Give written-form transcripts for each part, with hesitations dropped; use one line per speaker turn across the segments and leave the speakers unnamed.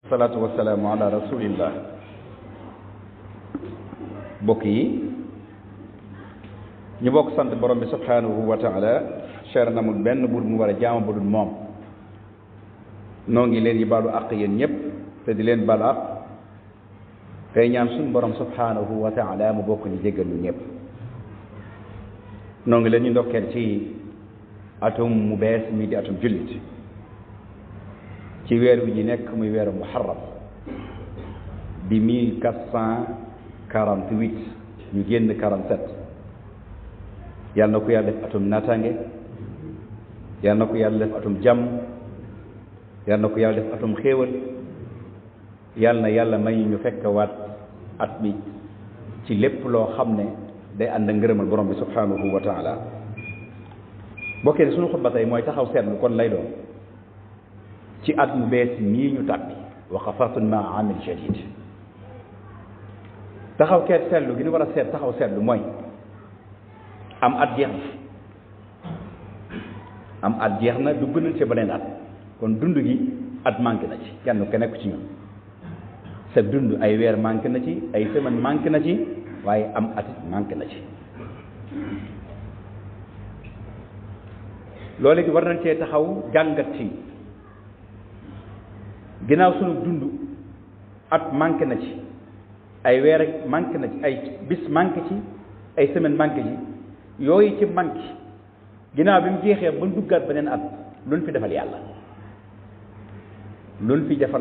salaatu wasalaamu ala rasulillah. mbokk yi ñu bokk sant borom bi subhanahu wa taala cher namul benn buur mu war a jaama bu dul moom noo ngi leen yi baalu àq yéen ñëpp te di leen baal àq tey ñaan suñu borom subhanahu wa taala mu bokk ñu jéggal ñu ñëpp. noo ngi leen ñu ndokkeel ci atum mu bees mi di atum jullit ci weer wi ñu nekk muy weeru muharram di 1448 ñu génn 47 yàlla na ko yàlla def atum naataange yàlla na ko yàlla def atum jàmm yàlla na ko yàlla def atum xéewal yàlla na yàlla may ñu fekk waat at mi ci lépp loo xam ne day ànd ngërëmal borom bi subhanahu wa taala. bokkee suñu xutba tey mooy taxaw seetlu kon lay doon ci at mu bees mii ñu tàbbi waqafatun ma amil jadid. taxaw keet seetlu gi ñu war a seet taxaw seetlu mooy am at jeex na dugg nañ ci beneen at kon dund gi at manqué na ci kenn ku nekk ci ñun sa dund ay weer manqué na ci ay semaine manqué na ci waaye am at manqué na ci. loolu gi war nañ cee taxaw jàngat ci ginnaaw sunu dund at manqué na ci ay weer ak manqué na ci ay bis manqué ci ay semaine manqué ci yooyu ci manqué ginnaaw bi mu jeexee ba duggaat beneen at luñ fi defal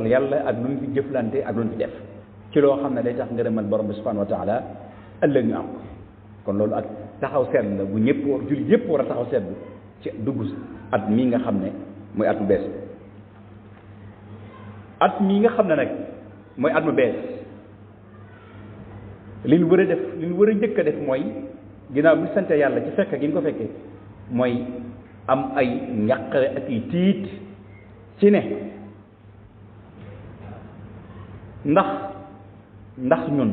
yàlla ak luñ fi jëflante ak luñ fi def ci loo xam ne day tax ngërëmal borom bi subhanahu wa taala ëllëg ñu am ko. kon loolu ak taxaw seetlu la bu ñëpp jullit yëpp war a taxaw seetlu ci dugg at mii nga xam ne mooy at mu bees. at mii nga xam ne nag mooy at mu bees li ñu war a def li ñu war a njëkk a def mooy ginnaaw bi sante yàlla ci fekk gi ñu ko fekkee mooy am ay njàqare ak i tiit ci ne ndax ñun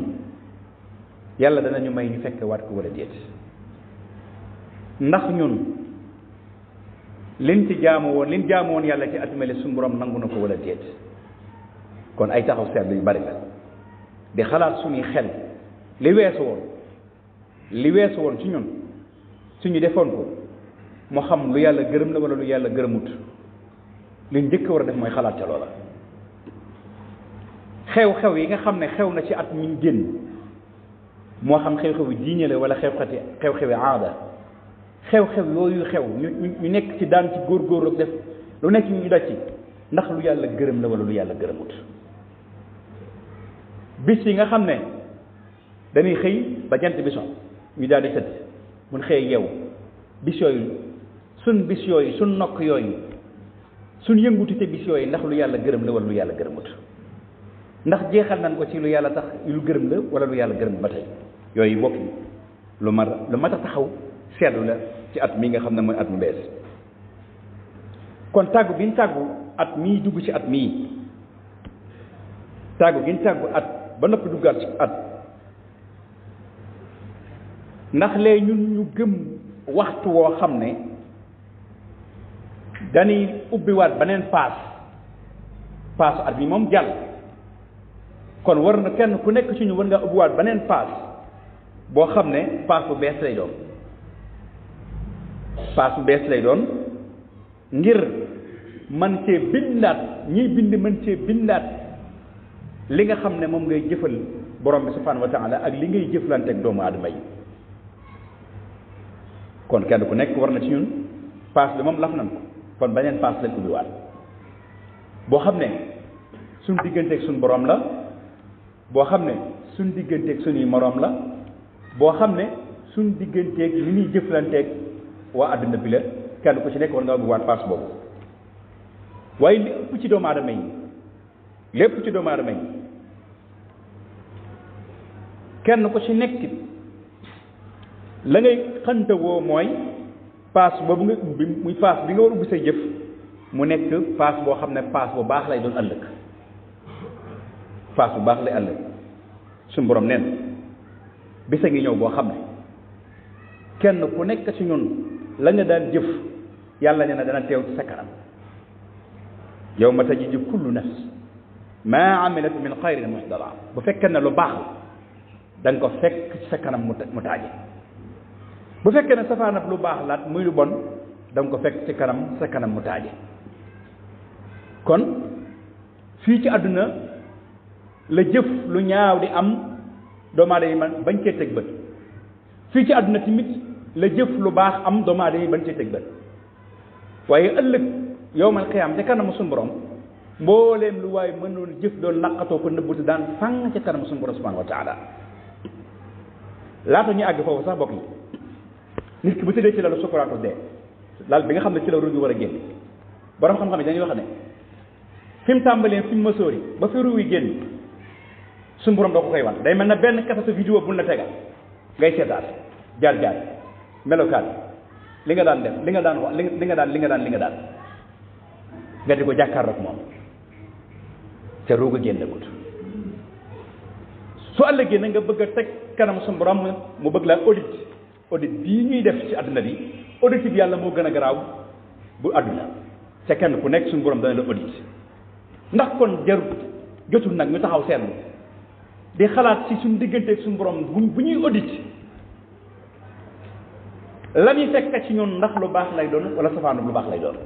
yàlla danañu may ñu fekk waat ko wala déet, ndax ñun liñ jaamu woon yàlla ci at mele suñu borom nangu na ko wala déet. kon ay taxaw seetlu yu bari la di xalaat suñuy xel li weesu woon ci ñun suñu defoon ko moo xam lu yàlla gërëm la wala lu yàlla gërëmut li njëkk war a def mooy xalaat ca loola. xew-xew yi nga xam ne xew na ci at mi génn moo xam xew-xewi diine la wala xew-xewi aada xew-xew yooyu xew ñu nekk ci daan ci góor-góor ak def lu nekk ñu daj ci ndax lu yàlla gërëm la wala lu yàlla gërëmut. bis yi nga xam ne dañuy xëy ba jant bi so ñu daal di tëdd mun xëy yeewu bis yooyu suñ nokk yooyu suñ yëngutu te bis yooyu ndax lu yàlla gërëm la wala lu yàlla gërëmut, ndax jeexal nañ ko ci lu yàlla tax lu gërëm la wala lu yàlla gërëm ba tey. yooyu bokk lu mat a taxaw seetlu la ci at mi nga xam ne mooy at mu bees. kon tàggu gi ñu tàggu at mii dugg ci at mii tàggu gi ñu tàggu at ba noppi duggaat ci at ndax lee ñun ñu gëm waxtu woo xam ne dañuy ubbiwaat beneen paasu at mi moom jàll. kon war na kenn ku nekk ci ñu war ngaa ubbiwaat beneen paas boo xam ne paas bu bees lay doon ngir man cee bindaat ñiy bind mën cee bindaat li nga xam ne moom ngay jëfal borom bi subhanahu wa taala ak li ngay jëflante ak doomu aadama yi. kon kenn ku nekk war na ci ñun paas bi moom laf nañ ko kon beneen paas lañ ubbiwaat boo xam ne suñ digganteeg suñ borom la, boo xam ne suñ digganteeg suñuy moroom la, boo xam ne suñ digganteeg li ñuy jëflanteeg waa àdduna bi la. kenn ku ci nekk war nga ubbiwaat paas boobu. waaye lépp ci doomu aadama yi kenn ku ci nekk la ngay xantawoo mooy paas boobu nga ubbi muy paas bi nga war ubbi say jëf mu nekk paas boo xam ne paas bu baax lay doon ëllëg. paas bu baax lay ëllëg suñu borom neen bisa ngi ñëw boo xam ne kenn ku nekk ci ñun la nga daan jëf yàlla nee na dana teew ci sa kanam. yawma tajidu kullu nafs maa amilat min xayrin muhdara bu fekkee ne lu baax da nga ko fekk ci sa kanam mu taaje bu fekkee ne safaanab lu baax laat muy lu bon da nga ko fekk ci kanam sa kanam mu taaje kon fii ci àdduna la jëf lu ñaaw di am doomu aadama yi bañ cee teg bët fii ci àdduna tamit la jëf lu baax am doomu aadama yi bañ cee teg bët waaye ëllëg yowmal qiyaam ca kanamu suñu borom mbooleem lu waaye mënoon jëf doon laqatoo ko nëbbuti daan fang ca kanamu suñu borom subhanahu wa taala laata ñu àgg foofu sax bokk yi nit ki bu tëddee ci lalu sukuraatu dee lal bi nga xam ne ci la ruugi war a génn borom xam-xam yi dañuy wax ne fi mu tàmbalee fi mu mësoori ba fi ruugi génn suñu borom doo ko koy wan day mel na benn kasa sa vidéo buñ la tegal ngay seetaat jaar melokaan li nga daan def li nga daan wax li nga daan nga di ko jàkkaarloog moom te ruuga génnagut su ëllëgee na nga bëgg a teg kanam suñu borom mu bëgg laa audit bii ñuy def ci àdduna bi audit bi yàlla moo gën a garaaw bu àdduna te kenn ku nekk suñu borom dana la audit ndax kon jarut jotul nag ñu taxaw seetlu di xalaat ci suñu digganteeg suñu borom bu ñuy audit la muy fekk ci ñun ndax lu baax lay doon wala safaanu lu baax lay doon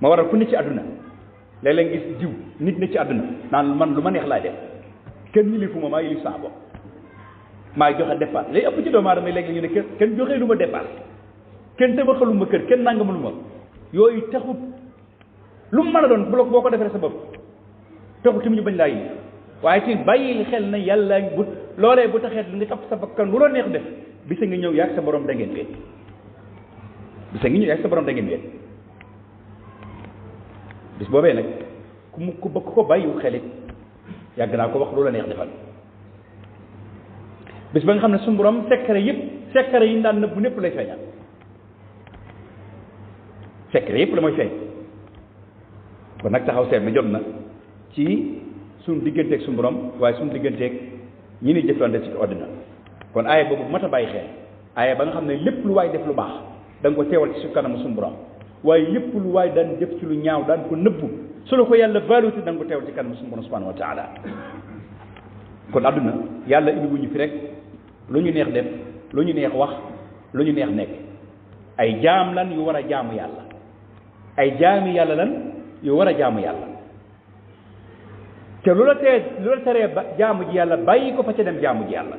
ma waral ku ne ci àdduna léeg-léeg gis jiw nit ne ci àdduna naan man lu ma neex laay def kenn yilifu ma maa yilif saa bopp maa joxe dépense léegi ëpp ci doomu aadama yi léegi ñu ne kenn joxee lu ma dépense kenn tabaxalu ma kër kenn nangamalu ma yooyu taxut lu mu mën a doon boo ko defee sa bopp taxut tamit ñu bañ laa yilif waaye ci bàyyil xel na yàlla bu loolee bu taxee nga topp sa bakkan lu la neex def bisa nga ñëw yaag sa borom da ngeen wéet bisa nga ñëw yaag sa borom da ngeen wéet bis boobee nag ku bëgg ko bàyyiwu xelit yàgg naa ko wax lu la neex defal bis ba nga xam ne suñu borom secret yi ñu daan nëbbu népp lay feeñal secret yëpp la mooy feeñ kon nag taxaw seet mi jot na ci suñu digganteeg suñu borom waaye suñu digganteeg ñi ni jëflante ci àddina kon aaya boobu mat a bàyyi xel aaya ba nga xam ne lépp lu waay def lu baax da nga ko teewal ci su kanamu suñu borom waaye lépp lu waay daan def ci lu ñaaw daan ko nëbbu su la ko yàlla valuté da nga ko teewal ci kanamu suñu borom subhanahu wa taala kon àdduna yàlla indi wuñu fi rek lu ñu neex def lu ñu neex wax lu ñu neex nekk ay jaam lan yu war a jaamu yàlla ay jaami yàlla lan yu war a jaamu yàlla te lu la teree ba jaamu ji yàlla bàyyi ko fa ca dem jaamu ji yàlla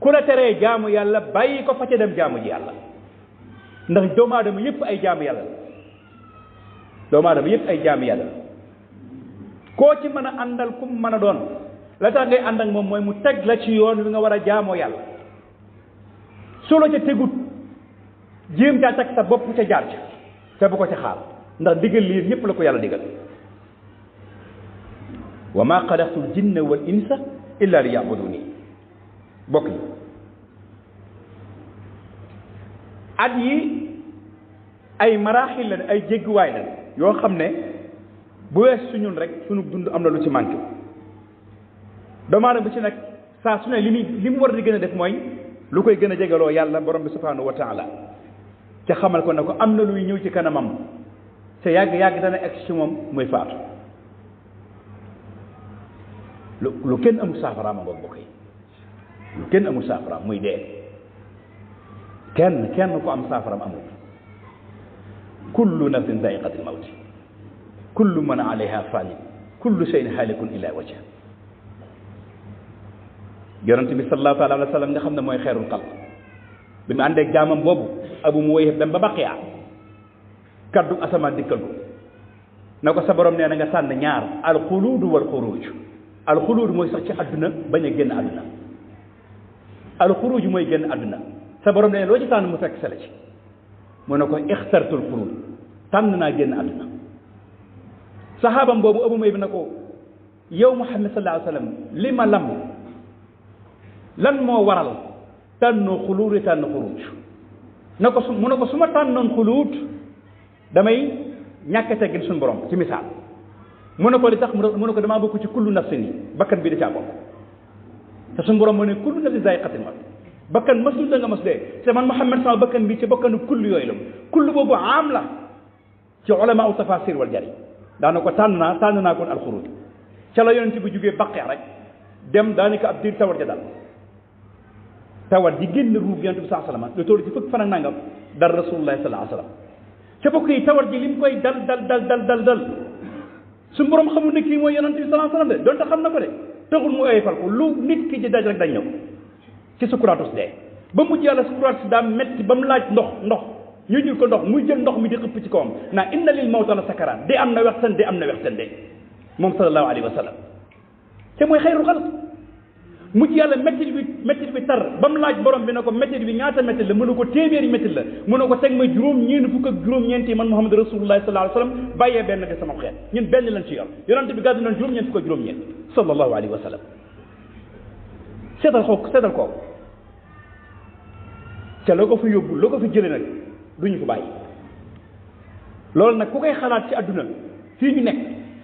ku la teree jaamu yàlla bàyyi ko fa ca dem jaamu ji yàlla ndax doomu aadama yëpp ay jaamu yàlla doomu aadama yëpp ay jaamu yàlla koo ci mën a àndal ku mu mën a doon la tax ngay ànd ak moom mooy mu teg la ci yoon wi nga war a jaamoo yàlla su la ca tegut jéem caa teg sa bopp ca jaar ca te bu ko ca xaar ndax digal lii ñëpp la ko yàlla digal wa ma xalaqtu l jinna wal insa illa li yabuduni bokk yi at yi ay maraaxil la ay jégguwaay la yoo xam ne bu wees su ñun rek sunu dund am na lu ci manqué doomu aadama bi ci nag saa su ne li mu war di gën a def mooy lu koy gën a jegaloo yàlla borom bi subhanahu wa taala ca xamal ko ne ko am na luy ñëw ci kanamam te yàgg dana egg ci moom muy faatu lu kenn amul saafaraam ngoog bokk yi lu kenn amul saafaraam muy dee kenn ku am saafaraam amul kullu nafsin zaiqatil mawti kullu man alayha fanin kullu shay'in halikun illa wajha yonent bi sallallahu alayhi wa sallam nga xam ne mooy xeerul xalq bi mu àndeeg jaamam boobu abu mu woy dem ba baqiya kaddu asamaan dikkal ko na ko sa borom nee na nga tànn ñaar alxuluudu wal xuruuj alxuluudu mooy sax ci àdduna bañ a génn àdduna alxuruuj mooy génn àdduna sa borom nee na loo ci tànn mu fekk sala ci mu ne ko ixtartul xuruuj tànn naa génn àdduna saxaabam boobu abu may bi na ko yow Muhammad sallallahu alayhi wa sallam li ma lam lan moo waral tànnoo xuluut tànn xuruuj na ko mu ne ko su ma tànnoon xuluut damay ñàkk teggin suñu borom ci misaal mu ne ko li tax mu ne ko damaa bokk ci kullu nafsin yi bakkan bi da caa bokk te suñu borom mu ne kullu nafsin zaiqatul mawt bakkan masul da nga mas dee te man Muhammad sama bakkan bi ci bakkanu kullu yooyu la kullu boobu am la ci ulama u tafasir wal jari daana ko tànn naa kon alxuruj ca la yonent bi jógee baqee rek dem daanaka ab diir tawat ja dal tawat ji génn ruug yonent bi sallallahu alayhi wasallam lu toll ci fukk fan ak nangam dal rasulullah sallallahu alayhi wasallam ca bokk yi tawat ji lim koy dal su borom xamul ne kii mooy yonent bi sallallahu alayhi wasallam de donte xam na ko de taxul mu oyofal ko lu nit ki di daj rek dañ ñëw ci sukuraatu dee ba mujj yàlla sukuraatu daa metti ba mu laaj ndox ñu jël ko ndox muy jël ndox mi di xëpp ci kawam naa inna lil mawta la sakaraat de am na wextan de am na wextan de moom sallallahu alayhi wa sallam te mooy xayru xalq mujj yàlla méttit bi tar ba mu laaj borom bi ne ko méttit bi ñaata méttit la mënu ko téeméeri méttit la mënu ko teg ma juróom-ñeent fukk ak juróom-ñeent yi man Muhammad rasulullah sallallahu alayhi wa sallam bàyyee benn de sama xeet ñun benn lañ ci yor yonante bi gàddu nañ juróom-ñeent fukk ak juróom-ñeent sallallahu alayhi wa sallam seetal ko ca la ko fi yóbbu la ko fi jële nag duñu ko bàyyi loolu nag ku koy xalaat ci àdduna fii ñu nekk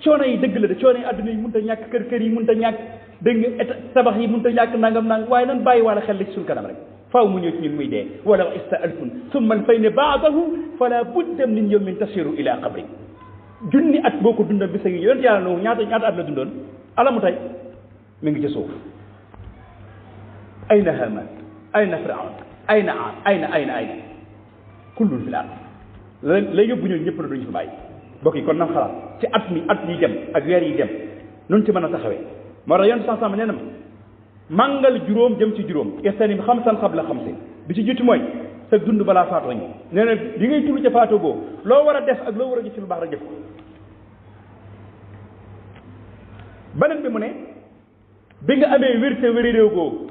coono yi dëgg la de coono yi àdduna yi mënut a ñàkk kër yi mënut a ñàkk dégg nga tabax yi mënut a ñàkk nangam waaye nan bàyyi wala xel la ci suñ kanam rek faaw mu ñëw ci ñun muy dee wala ista alfun summa alfayna baadahu fala budda min yawmin tasiru ila qabri junni at boo ko dundal bisa ngi yonent yàlla noonu ñaata at la dundoon alamu tey mi ngi ci suuf ayna haman ayna firaun ayna aad ayna kullun fil ard la yóbbu ñun ñëpp na duñu fa bàyyi bokk yi kon nam xalaat ci at yi dem ak weer yi dem nun ci mën a taxawee moo tax yoon sansam nee na ma màngal juróom jëm ci juróom istanim xamsan qabla xamsin bi ci jiitu mooy sa dund balaa faatoo ñëw nee na li ngay dund ca faatoo boo loo war a def ak loo war a jëf ci lu baax rek jëf ko beneen bi mu ne bi nga amee wér te wéri réew googu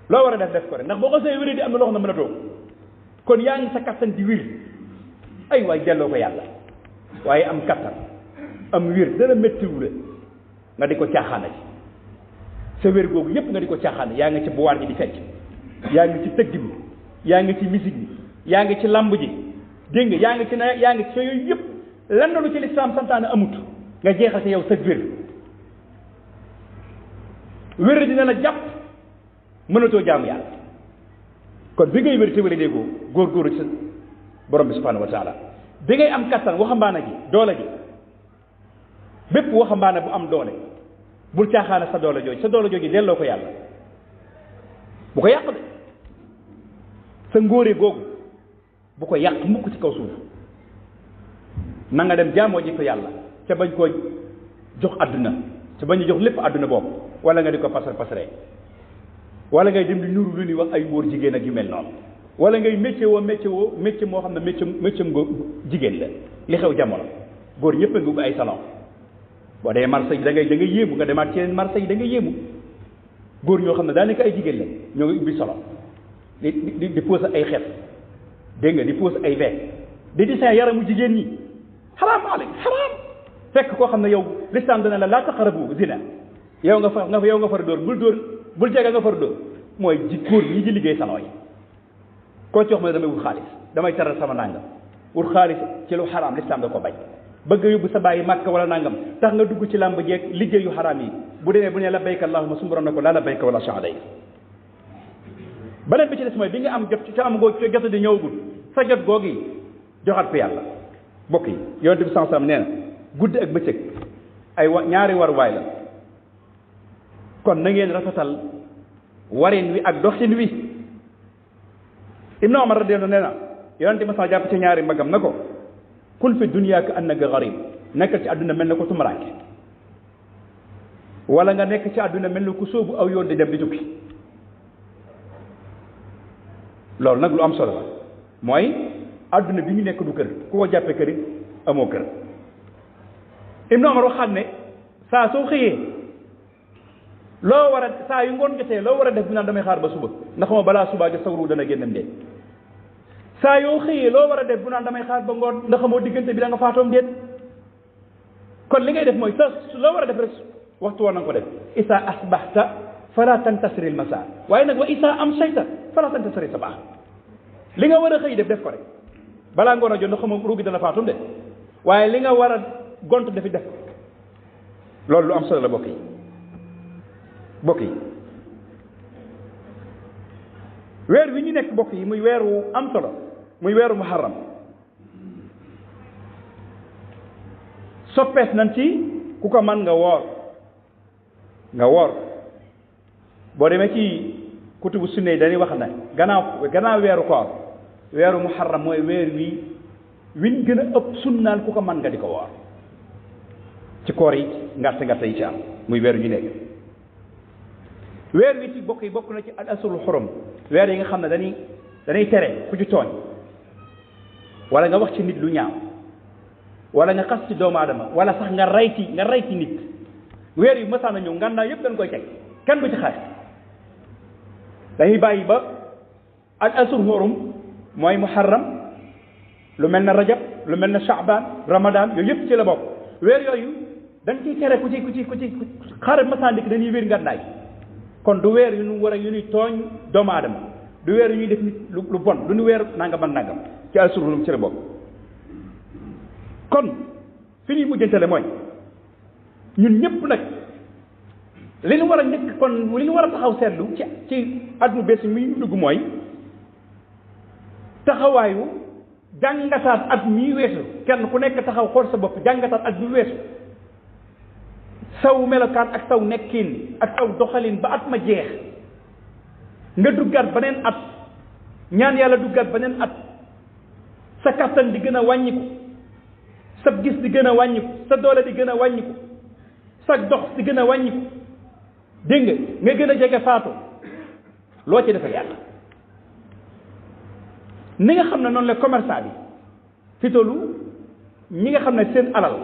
loo war a def ko rek ndax boo ko see wéri di am na loo xam ne mën a toog kon yaa ngi sa kattan di wir ay waay delloo ko yàlla waaye am kattan am wir dana méttiwule nga di ko caaxaana ci sa wér googu yépp nga di ko caaxaana yaa ngi ci buwaar ji di fecc yaa ngi ci tëgg bi yaa ngi ci musique bi yaa ngi ci lamb ji dégg nga yaa ngi ci yooyu yépp lan lu ci lislaam santaane amut nga jeexal yow sa wér dina la jàpp mënatoo jaamu yàlla kon bi ngay wér te wér déegoo góor-góoru ci borom bi subhanahu wa taala bi ngay am kattan waxambaana ji doole ji bépp waxambaana bu am doole bul caaxaana sa doole jooju delloo ko yàlla bu ko yàq de sa ngóore googu bu ko yàq mukk ci kaw suuf na nga dem jaamoo ji ko yàlla ca bañ koo jox àdduna ca bañ a jox lépp àdduna boobu wala nga di ko pasaree wala ngay dem di nuru lu ñuy wax ay ngóor jigéen ak yu mel noonu wala ngay métier moo xam ne métier jigéen la li xew jamono góor ñëpp a ngi ubbi ay salon boo dee marché yi da ngay yéemu nga demaat ci yeneen marché yi da ngay yéemu góor ñoo xam ne daanaka ay jigéen la ñoo ngi ubbi salon di pose ay xef dégg nga di pose ay verre di dessin yaramu jigéen ñi xaraam fekk koo xam ne yow l'islam dana la laa taqrabu zina yow nga far dóor bul jege nga far dóor mooy góor ñi di liggéey salon yi koo ci wax ma ne damay wut xaalis damay taral sama nangam wut xaalis ci lu xaraam l'islam da ko bañ bëgg yóbbu sa bàyyi màkka wala nangam tax nga dugg ci làmb jeeg liggéey yu xaraam yi bu demee bu ne labbayka allahumma suñu borom ne ko laa labbayka wala sa'day beneen bi ci des mooy bi nga am jot ci am ngoo jot di ñëwagul sa jot googi joxat ko yàlla bokk yi yonent bi sansam nee na guddi ak bëccëg ñaari waruwaay la kon na ngeen rafetal warin wi ak doxin wi Ibnu Umar radiyallahu nee na yonent bi sa jàpp ci ñaari mbagam na ko kun fi dunya ka annaka gharib nekkal ci àdduna mel na ko tumuraanke wala nga nekk ci àdduna mel na ku sóobu aw yoon di dem di tukki loolu nag lu am solo la mooy àdduna bi ñu nekk du kër ku ko jàppee kër it amoo kër Ibnu Umar waxaat ne saa soo xëyee loo war a saa yu ngoon jotee loo war a def bi naan damay xaar ba suba ndax ma balaa subaa jot sawru dana génnam déet saa yoo xëyee loo war a def bu naan damay xaar ba ngoon ndax moo diggante bi da nga faatoom déet kon li ngay def mooy sa loo war a def rek waxtu woon na nga ko def isa asbahta fala tantasiri al masa waaye nag wa isa amsayta fala tantasiri sabah li nga war a xëy def ko rek balaa ngoon a jot ndax ma ruugi dana faatoom déet waaye li nga war a gont dafi def loolu lu am solo la bokk yi weer wi ñu nekk bokk yi muy weeru am solo muy weeru muharram soppees nañ ci ku ko man nga woor nga woor boo demee ci kutubu sunna yi dañuy wax ne gannaaw weeru koor weeru muharram mooy weer win gën a ëpp sunnaal ku ko mën nga di ko woor ci koor yi ngàtt yi ci am muy weer ñu nekk weer wi ci bokk na ci al asurul xurum weer yi nga xam ne dañuy tere ku ci tooñ wala nga wax ci nit lu ñaaw wala nga xas ci doomu aadama wala sax nga rey ci nit weer yu mësaan a ñëw ngannaaw yëpp dañ koy teg kenn du ci xaar dañuy bàyyi ba al asurul xurum mooy muharram lu mel ne rajab lu mel ne shaaban ramadan yooyu yëpp ci la bokk weer yooyu dañ ciy tere ku ci xare mësaan dikk dañuy wér ngànnaay kon du weer yu ñu war a yu ñuy tooñ doomu aadama du weer yu ñuy def nit lu bon du ñu weer nangam ak nangam ci asurul ci la bokk kon fi ñuy mujjantale mooy ñun ñëpp nag li ñu war a njëkk kon li ñu war a taxaw seetlu ci at mu bees mi dugg mooy taxawaayu jàngataat at mi weesu kenn ku nekk taxaw xool sa bopp jàngataat at mi weesu saw melokaan ak saw nekkin ak saw doxalin ba at ma jeex nga duggaat beneen at ñaan yàlla duggaat beneen at sa kattan di gën a wàññiku sa gis di gën a wàññiku sa doole di gën a wàññiku sa dox di gën a wàññiku dégg nga gën a jege faatu loo ci defal yàlla ni nga xam ne noonu la commerçant bi fi tollu ñi nga xam ne seen alal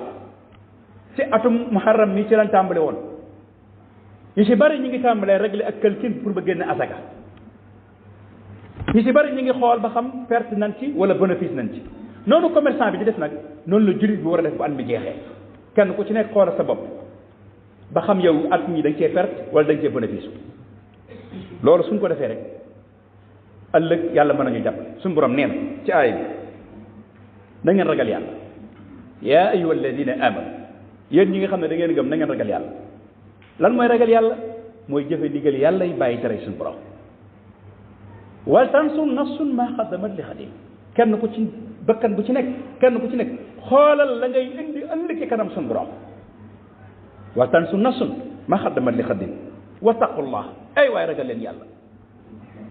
ci atum muharram mi ci lañ tàmbale woon ñu ci bari ñu ngi tàmbalee régler ak calcul pour ba génne asaka ñu ci bari ñu ngi xool ba xam perte nañ ci wala bénéfice nañ ci noonu commerçant bi di def nag noonu la jullit bi war a def bu at mi jeexee kenn ku ci nekk xoolal sa bopp ba xam yow at mi da nga cee perte wala da nga cee bénéfice loolu suñ ko defee rek ëllëg yàlla mën nañu jàppale suñu borom nee na ci aaya bi na ngeen ragal yàlla yaa ayyuha alladina amanu yéen ñi nga xam ne da ngeen gëm na ngeen ragal yàlla lan mooy ragal yàlla mooy jëfe ndigal yàlla yi bàyyi tere suñu borom wal tanzur nafsun maa qaddamat li xadim kenn ku ci bakkan bu ci nekk kenn ku ci nekk xoolal la ngay indi ëllëg ci kanam suñu borom wal tanzur nafsun maa qaddamat li xadim wattaqullah ay waay ragal leen yàlla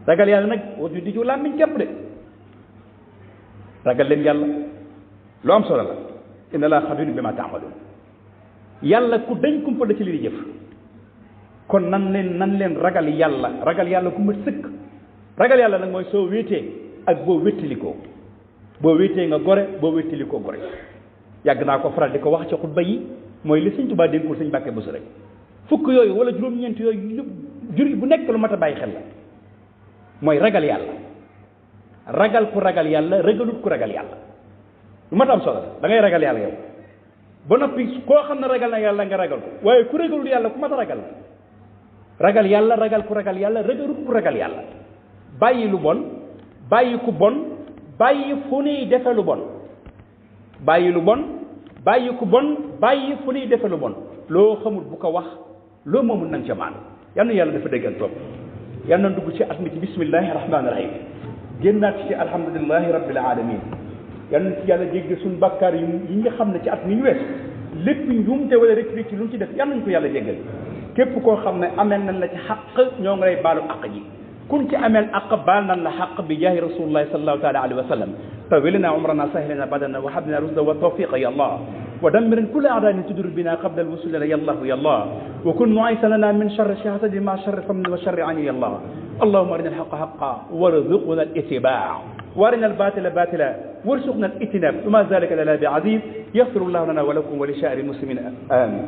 ragal yàlla nag waju di ju làmmiñ képp de ragal leen yàlla lu am solo la inna laa xabiirun bimaa ta'maluun yàlla ku dañ kumpa la ci li di jëf kon nan leen ragal yàlla ku ma sëkk ragal yàlla nag mooy soo wéetee ak boo wéttalikoo boo wéetee nga gore boo wéttalikoo gore yàgg naa ko faral di ko wax ci xutba yi mooy li sëñ Tuubaa dénkul sëñ Mbàkke Buso rek fukk yooyu wala juróom-ñeent yooyu juri bu nekk lu mat a bàyyi xel la mooy ragal yàlla ragal ku ragal yàlla ragalut ku ragal yàlla lu mat am solo da ngay ragal yàlla yow ba noppi koo xam ne ragal na yàlla nga ragal ko waaye ku ragalul yàlla ku mat a ragal ragal yàlla ragal ku ragal yàlla ragalut ku ragal yàlla bàyyi lu bon bàyyi ku bon bàyyi fu nuy defe lu bon bàyyi lu bon bàyyi ku bon bàyyi fu nuy defe lu bon loo xamul bu ko wax loo moomul nang ca maanu yal na yàlla dafa dégg ak topp yal na dugg ci at mi ci bismillahi rahmaani rahim génnaat ci alhamdulilahi rabbil alamin yal na ci yàlla jégg suñ bakkaar yi nga xam ne ci at mi ñu wees lépp njuumte wala rek ci lu ñu ci def yal nañ ko yàlla jéggal képp koo xam ne ameel nañ la ci xaq ñoo ngi lay baalu aq ji kun ci ameel aq baal nañ la xaq bi jaahi rasulillahi sallallahu taala alayhi wa sallam tawilna umrana sahlana badana wa habna rusda wa tawfiqa ya allah ودمر كل أعداء تدر بنا قبل الوصول يا الله يا الله وكن معيسا لنا من شر حسد ما شر فمن وشر عني يا الله اللهم أرنا الحق حقا وارزقنا الاتباع وارنا الباطل باطلا وارزقنا الاجتناب وما ذلك لنا بعزيز يغفر الله لنا ولكم ولسائر المسلمين آمين